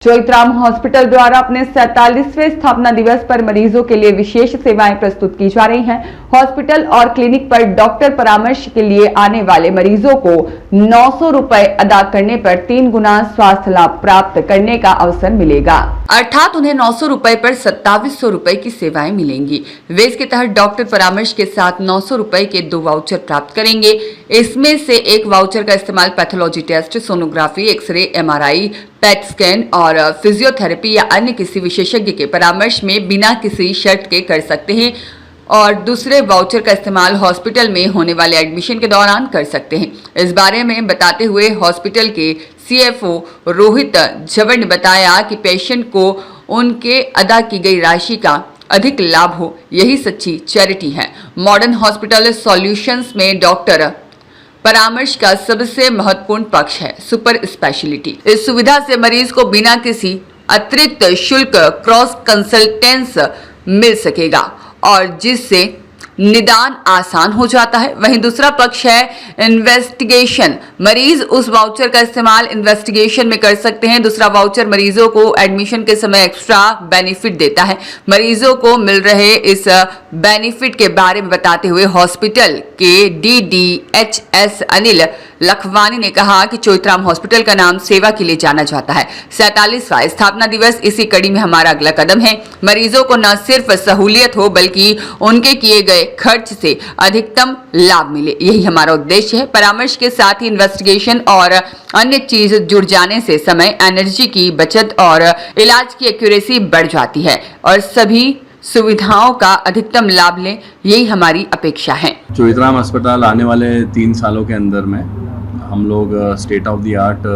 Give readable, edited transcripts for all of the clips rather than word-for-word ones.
Choithram hospital द्वारा अपने 47वें स्थापना दिवस पर मरीजों के लिए विशेष सेवाएं प्रस्तुत की जा रही हैं। हॉस्पिटल और क्लिनिक पर डॉक्टर परामर्श के लिए आने वाले मरीजों को 900 रुपए अदा करने पर 3 गुना स्वास्थ्य लाभ प्राप्त करने का अवसर मिलेगा, अर्थात उन्हें 900 रुपए पर 2700 रुपए की सेवाएं मिलेंगी। वे इसके तहत डॉक्टर परामर्श के साथ 900 रुपए के 2 वाउचर प्राप्त करेंगे। इसमें से एक वाउचर का इस्तेमाल pathology test, sonography, x-ray, MRI, PET scan और फिजियोथेरेपी या अन्य किसी विशेषज्ञ के परामर्श में बिना किसी शर्त के कर सकते हैं और दूसरे वाउचर का इस्तेमाल हॉस्पिटल में होने वाले एडमिशन के दौरान कर सकते हैं। इस बारे में बताते हुए हॉस्पिटल के CFO रोहित झवर ने बताया कि पेशेंट को उनके अदा की गई राशि का अधिक लाभ हो, यही सच्ची चैरिटी है। मॉडर्न हॉस्पिटल सॉल्यूशंस में डॉक्टर परामर्श का सबसे महत्वपूर्ण पक्ष है सुपर स्पेशलिटी। इस सुविधा से मरीज को बिना किसी अतिरिक्त शुल्क क्रॉस कंसल्टेंस मिल सकेगा और जिससे निदान आसान हो जाता है। वहीं दूसरा पक्ष है इन्वेस्टिगेशन। मरीज उस वाउचर का इस्तेमाल इन्वेस्टिगेशन में कर सकते हैं। दूसरा वाउचर मरीजों को एडमिशन के समय एक्स्ट्रा बेनिफिट देता है। मरीजों को मिल रहे इस बेनिफिट के बारे में बताते हुए हॉस्पिटल के DDHS अनिल लखवानी ने कहा कि चोइथराम हॉस्पिटल का नाम सेवा के लिए जाना जाता है। 47वां स्थापना दिवस इसी कड़ी में हमारा अगला कदम है। मरीजों को न सिर्फ सहूलियत हो बल्कि उनके किए गए खर्च से अधिकतम लाभ मिले, यही हमारा उद्देश्य है। परामर्श के साथ ही इन्वेस्टिगेशन और अन्य चीज जुड़ जाने से समय, एनर्जी की बचत और इलाज की एक्यूरेसी बढ़ जाती है और सभी सुविधाओं का अधिकतम लाभ लें, यही हमारी अपेक्षा है। चोइथराम अस्पताल आने वाले 3 सालों के अंदर में हम लोग state of the art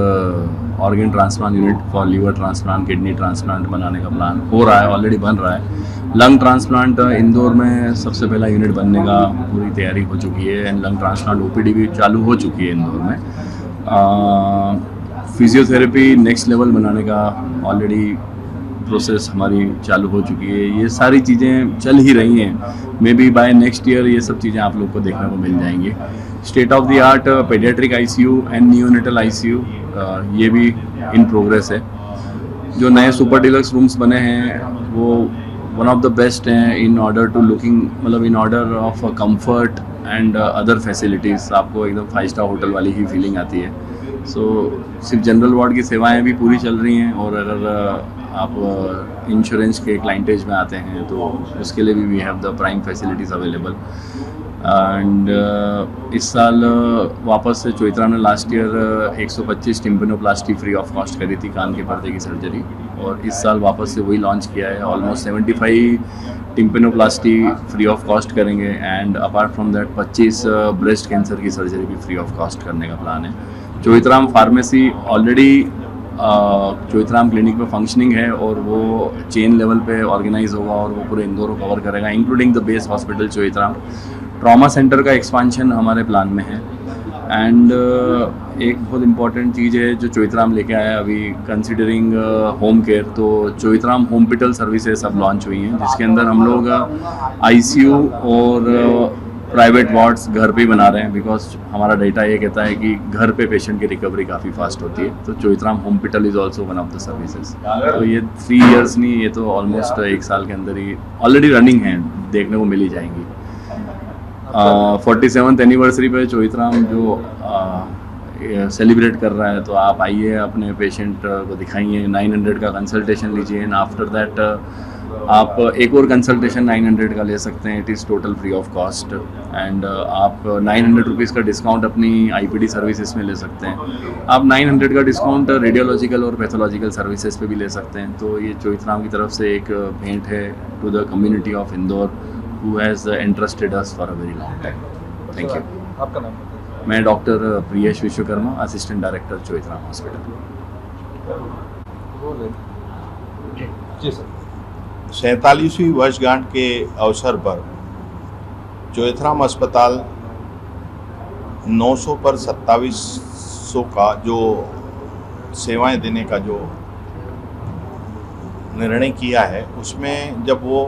organ transplant unit for liver transplant, kidney transplant बनाने का प्लान हो रहा है, ऑलरेडी बन रहा है। लंग ट्रांसप्लांट इंदौर में सबसे पहला यूनिट बनने का पूरी तैयारी हो चुकी है एंड लंग ट्रांसप्लांट OPD भी चालू हो चुकी है इंदौर में। फिजियोथेरेपी नेक्स्ट लेवल बनाने का ऑलरेडी प्रोसेस हमारी चालू हो चुकी है। ये सारी चीज़ें चल ही रही हैं। Maybe by next year ये सब चीज़ें आप लोग को देखने को मिल जाएंगी। State of the art paediatric ICU and neonatal ICU ये भी इन प्रोग्रेस है। जो नए सुपर डिलक्स रूम्स बने हैं वो वन ऑफ द बेस्ट हैं इन ऑर्डर टू लुकिंग, मतलब in order of comfort and other facilities. आपको एकदम 5 स्टार होटल वाली ही फीलिंग आती है। सिर्फ जनरल वार्ड की सेवाएं भी पूरी चल रही हैं और अगर आप इंश्योरेंस के क्लाइंटेज में आते हैं तो उसके लिए भी we have the prime facilities available. And इस साल वापस से चोइथराम ने last year 125 tympanoplasty free of cost करी थी, कान के पर्दे की सर्जरी, और इस साल वापस से वही लॉन्च किया है। Almost 75 tympanoplasty free of cost करेंगे and apart from that 25 breast cancer की सर्जरी भी फ्री ऑफ कॉस्ट करने का प्लान है। Choithram pharmacy already Choithram clinic में फंक्शनिंग है और वो चेन लेवल पे ऑर्गेनाइज होगा और वो पूरे इंदौर को कवर करेगा including the base hospital Choithram. Trauma centre का एक्सपांशन हमारे प्लान में है एंड एक बहुत इम्पॉर्टेंट चीज़ है जो चोइथराम लेके आया है अभी कंसिडरिंग होम केयर, तो चोइथराम हॉस्पिटल सर्विसेज अब लॉन्च हुई हैं जिसके अंदर हम लोग ICU और प्राइवेट वार्ड्स घर पे ही बना रहे हैं बिकॉज हमारा डेटा ये कहता है कि घर पे पेशेंट की रिकवरी काफ़ी फास्ट होती है। तो Choithram hospital is also one of the services. तो ये 3 इयर्स नहीं, ये तो ऑलमोस्ट 1 साल के अंदर ही ऑलरेडी रनिंग है, देखने को मिल ही जाएंगी। 47th एनिवर्सरी पे चोइथराम जो सेलिब्रेट कर रहा है, तो आप आइए अपने पेशेंट को दिखाइए, 900 का कंसल्टेशन लीजिए एंड आफ्टर दैट आप एक और कंसल्टेशन 900 का ले सकते हैं। It is total free of cost and आप 900 रुपीज़ का डिस्काउंट अपनी IPD सर्विसेज में ले सकते हैं। आप 900 का डिस्काउंट रेडियोलॉजिकल और पैथोलॉजिकल सर्विसेज पे भी ले सकते हैं। तो ये चोइथराम की तरफ से एक भेंट है to the community of Indore who has interested us for a very long time. Thank you. आपका नाम? मैं doctor Priyesh Vishwakarma, assistant director Choithram hospital. जी सर। 47वीं वर्षगांठ के अवसर पर चोइथराम अस्पताल 900 पर 2700 का जो सेवाएं देने का जो निर्णय किया है, उसमें जब वो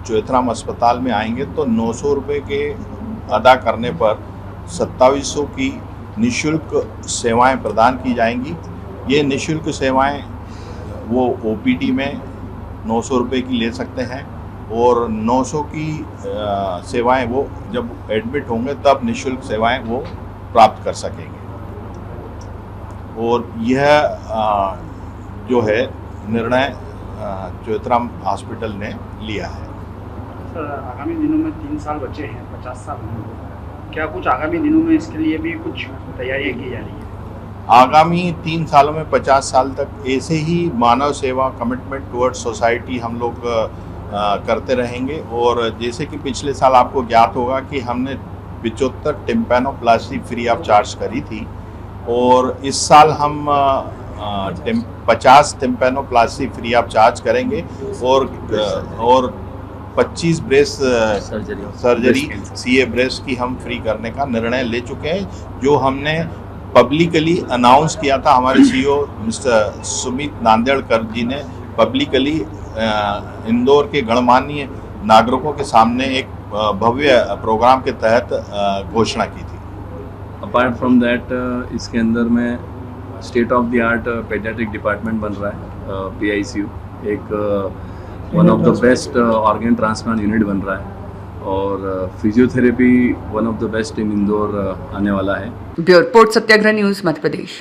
चोइथराम अस्पताल में आएंगे तो 900 रुपये के अदा करने पर 2700 की निःशुल्क सेवाएं प्रदान की जाएंगी। ये निःशुल्क सेवाएं वो ओपीडी में 900 रुपये की ले सकते हैं और 900 की सेवाएं वो जब एडमिट होंगे तब निःशुल्क सेवाएं वो प्राप्त कर सकेंगे। और यह जो है निर्णय चोइथराम हॉस्पिटल ने लिया है। सर आगामी दिनों में 3 साल बचे हैं, 50 साल होंगे, क्या कुछ आगामी दिनों में इसके लिए भी कुछ तैयारियां की जा रही है? आगामी 3 सालों में 50 साल तक ऐसे ही मानव सेवा कमिटमेंट टुवर्ड्स सोसाइटी हम लोग करते रहेंगे। और जैसे कि पिछले साल आपको ज्ञात होगा कि हमने 75 टिम्पैनोप्लास्टी फ्री ऑफ चार्ज करी थी और इस साल हम 50 टिम्पैनोप्लास्टी फ्री ऑफ चार्ज करेंगे और 25 ब्रेस्ट सर्जरी सीए ब्रेस्ट की हम फ्री करने का निर्णय ले चुके हैं, जो हमने पब्लिकली अनाउंस किया था। हमारे सीईओ मिस्टर सुमित नांदेड़कर जी ने पब्लिकली इंदौर के गणमान्य नागरिकों के सामने एक भव्य प्रोग्राम के तहत घोषणा की थी। अपार्ट फ्रॉम दैट इसके अंदर में state of the art paediatric department बन रहा है, PICU एक one of the best organ transplant unit बन रहा है और physiotherapy one of the best in Indore आने वाला है। ब्यूरो रिपोर्ट, सत्याग्रह न्यूज़, मध्य प्रदेश।